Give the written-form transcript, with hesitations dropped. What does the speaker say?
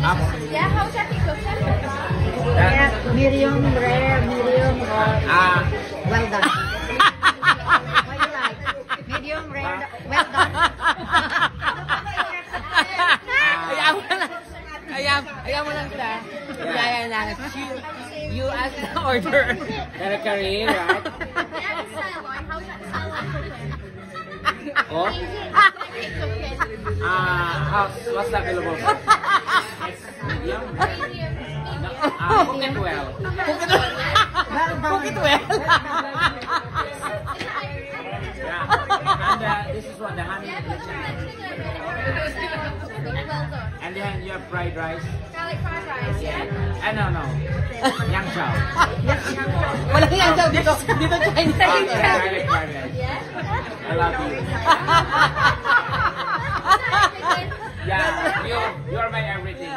Yeah, how's that cooked? Yeah, medium rare, medium well done. What do you like? Medium rare, well done. Ayaw mo lang siya. Kaya lang. You ask the order. Kare-kare, right? Oh? What's that available? Medium? Cook it well. Cook it well. Yeah. And this is what the honey. And then you have fried rice. Garlic fried rice, yeah? No. Yang chow. Walang yan daw dito. Dito Chinese. Garlic fried rice. Yeah? I love you. Yeah, you are my everything.